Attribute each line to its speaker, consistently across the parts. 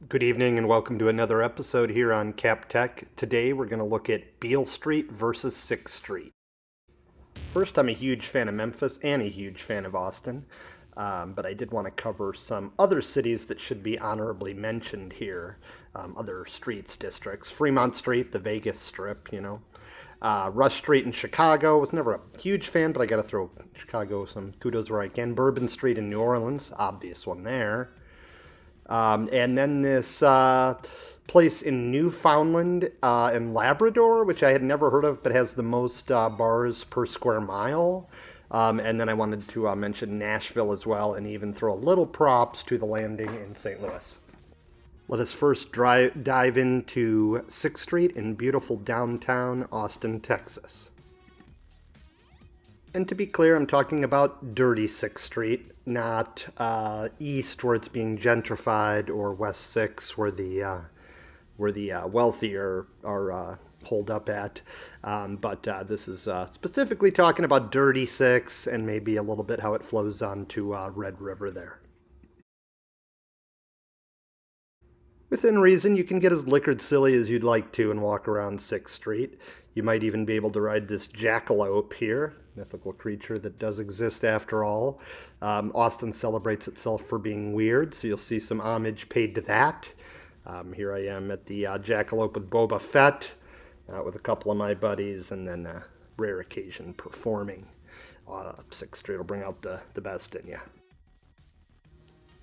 Speaker 1: Good evening and welcome to another episode here on Cap Tech. Today we're going to look at Beale Street versus 6th Street. First, I'm a huge fan of Memphis and a huge fan of Austin, but I did want to cover some other cities that should be honorably mentioned here, other streets, districts. Fremont Street, the Vegas Strip, Rush Street in Chicago, was never a huge fan, but I got to throw Chicago some kudos where I can. Bourbon Street in New Orleans, obvious one there. And then this place in Newfoundland and Labrador, which I had never heard of, but has the most bars per square mile. And then I wanted to mention Nashville as well, and even throw a little props to the landing in St. Louis. Let us first dive into 6th Street in beautiful downtown Austin, Texas. And to be clear, I'm talking about dirty 6th Street, not east where it's being gentrified, or West 6 where the wealthy are holed up at. But this is specifically talking about dirty 6 and maybe a little bit how it flows on to Red River there. Within reason, you can get as liquored silly as you'd like to and walk around 6th Street. You might even be able to ride this jackalope here, mythical creature that does exist after all. Austin celebrates itself for being weird, so you'll see some homage paid to that. Here I am at the jackalope with Boba Fett, with a couple of my buddies, and then a rare occasion performing. 6th Street will bring out the best in you.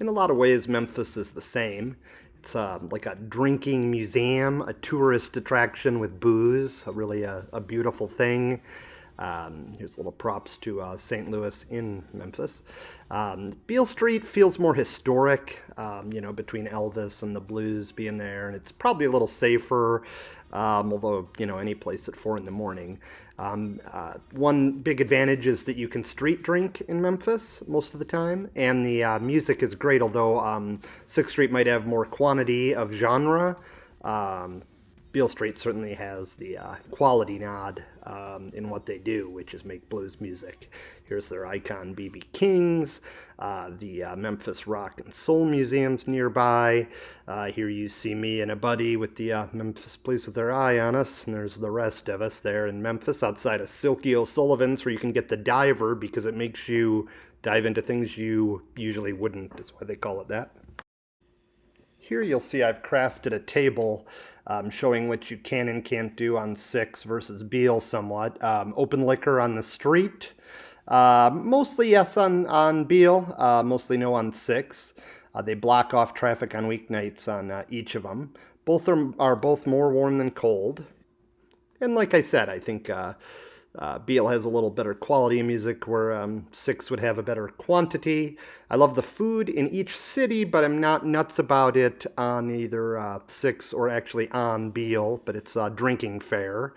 Speaker 1: In a lot of ways, Memphis is the same. It's like a drinking museum, a tourist attraction with booze, really a beautiful thing. Here's little props to St. Louis in Memphis. Beale Street feels more historic, between Elvis and the blues being there, and it's probably a little safer, although, any place at 4 in the morning. One big advantage is that you can street drink in Memphis most of the time, and the music is great, although 6th Street might have more quantity of genre. Beale Street certainly has the quality nod in what they do, which is make blues music. Here's their icon, B.B. King's, the Memphis Rock and Soul Museum's nearby. Here you see me and a buddy with the Memphis Police with their eye on us, and there's the rest of us there in Memphis outside of Silky O'Sullivan's, where you can get the diver because it makes you dive into things you usually wouldn't. That's why they call it that. Here you'll see I've crafted a table showing what you can and can't do on 6 versus Beale somewhat. Open liquor on the street. Mostly yes on Beale, mostly no on 6. They block off traffic on weeknights on each of them. Both are both more warm than cold. And like I said, I think Beale has a little better quality of music, where 6 would have a better quantity. I love the food in each city, but I'm not nuts about it on either 6 or actually on Beale, but it's drinking fare.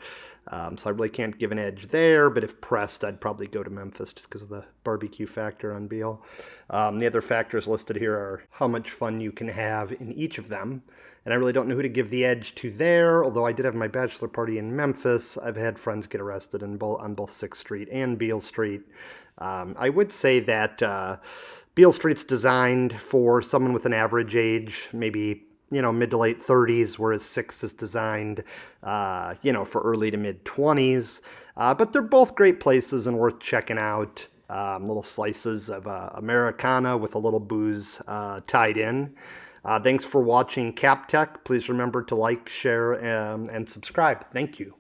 Speaker 1: So I really can't give an edge there, but if pressed, I'd probably go to Memphis just because of the barbecue factor on Beale. The other factors listed here are how much fun you can have in each of them. And I really don't know who to give the edge to there, although I did have my bachelor party in Memphis. I've had friends get arrested on both 6th Street and Beale Street. I would say that Beale Street's designed for someone with an average age, maybe mid to late 30s, whereas 6 is designed, for early to mid 20s. But they're both great places and worth checking out. Little slices of Americana with a little booze tied in. Thanks for watching Cap Tech. Please remember to like, share, and subscribe. Thank you.